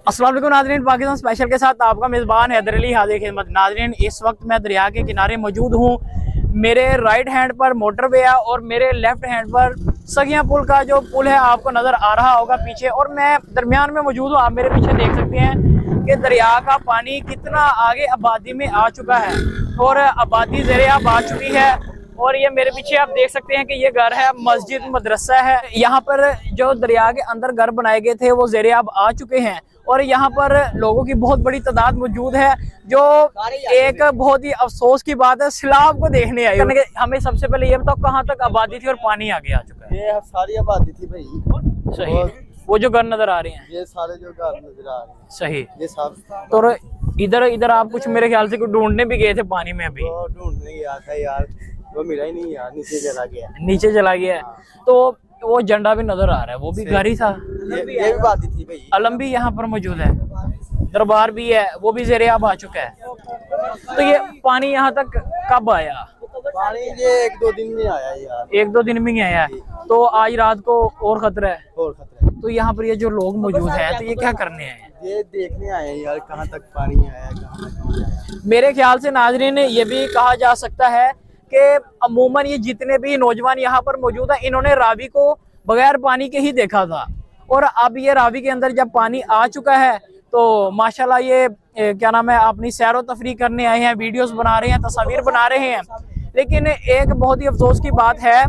अस्सलाम वालेकुम नाज़रीन, पाकिस्तान स्पेशल के साथ आपका मेज़बान हैदर अली हाज़िर खिदमत। नाज़रीन, इस वक्त मैं दरिया के किनारे मौजूद हूँ। मेरे राइट हैंड पर मोटरवे है और मेरे लेफ्ट हैंड पर सगिया पुल का जो पुल है आपको नज़र आ रहा होगा पीछे, और मैं दरमियान में मौजूद हूँ। आप मेरे पीछे देख सकते हैं कि दरिया का पानी कितना आगे आबादी में आ चुका है और आबादी ज़ेरे-आब आ चुकी है। और ये मेरे पीछे आप देख सकते हैं कि ये घर है, मस्जिद मदरसा है। यहाँ पर जो दरिया के अंदर घर बनाए गए थे वो ज़ेरे-आब आ चुके हैं और यहाँ पर लोगों की बहुत बड़ी तादाद मौजूद है, जो एक बहुत ही अफसोस की बात है। सैलाब को देखने आए। हमें सबसे पहले ये बताओ कहाँ तक आबादी थी और पानी आगे आ चुका है? ये सारी आबादी थी भाई। सही। वो जो घर नजर आ रहे हैं, ये सारे जो घर नजर आ रहे हैं, सही। ये सब तो इधर आप कुछ मेरे ख्याल से ढूंढने भी गए थे पानी में अभी? तो ढूंढने गया था यार, वो मिला ही नहीं यार, नीचे चला गया। नीचे चला गया है। तो वो झंडा भी नजर आ रहा है, वो भी घर ही था। ये भी आबादी थी भाई। अलम भी यहाँ पर मौजूद है, दरबार भी है, वो भी ज़ेरे-आब आ चुका है। तो ये पानी यहाँ तक कब आया? पानी ये 1-2 दिन में आया यार। 1-2 दिन में ही आया है। तो आज रात को और खतरा है। और खतरा है। तो यहाँ पर ये जो लोग मौजूद हैं, तो ये क्या करने आए हैं? ये देखने आए हैं यार, कहाँ तक पानी आया, कहाँ तक नहीं आया। मेरे ख्याल से नाज़रीन ये भी कहा जा सकता है कि अमूमन ये जितने भी नौजवान यहाँ पर मौजूद हैं, इन्होंने रावी को बगैर पानी के ही देखा था, और अब ये रावी के अंदर जब पानी आ चुका है तो माशाल्लाह ये क्या नाम है, अपनी सैर व तफरीह करने आए हैं, वीडियोस बना रहे हैं, तस्वीर बना रहे हैं। लेकिन एक बहुत ही अफसोस की बात है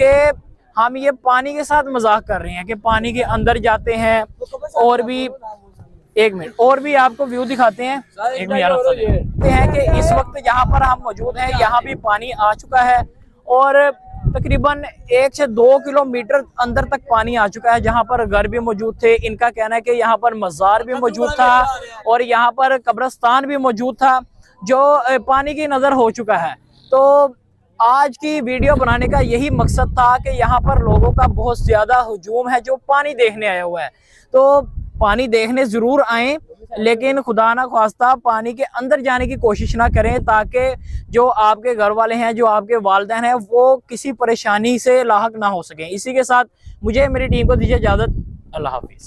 कि हम ये पानी के साथ मजाक कर रहे हैं कि पानी के अंदर जाते हैं। और भी एक मिनट और भी आपको व्यू दिखाते हैं, एक मिनट यार देखते हैं कि इस वक्त यहाँ पर हम मौजूद हैं, यहाँ भी पानी आ चुका है और तकरीबन 1 से 2 किलोमीटर अंदर तक पानी आ चुका है। जहाँ पर घर भी मौजूद थे, इनका कहना है कि यहाँ पर मज़ार भी मौजूद था और यहाँ पर कब्रिस्तान भी मौजूद था, जो पानी की नज़र हो चुका है। तो आज की वीडियो बनाने का यही मकसद था कि यहाँ पर लोगों का बहुत ज़्यादा हुजूम है जो पानी देखने आया हुआ है। तो पानी देखने ज़रूर आएँ, लेकिन खुदा ना ख्वास्ता पानी के अंदर जाने की कोशिश ना करें, ताकि जो आपके घर वाले हैं, जो आपके वालिदैन हैं, वो किसी परेशानी से लाहक ना हो सकें। इसी के साथ मुझे मेरी टीम को दीजिए इजाज़त। अल्लाह हाफिज़।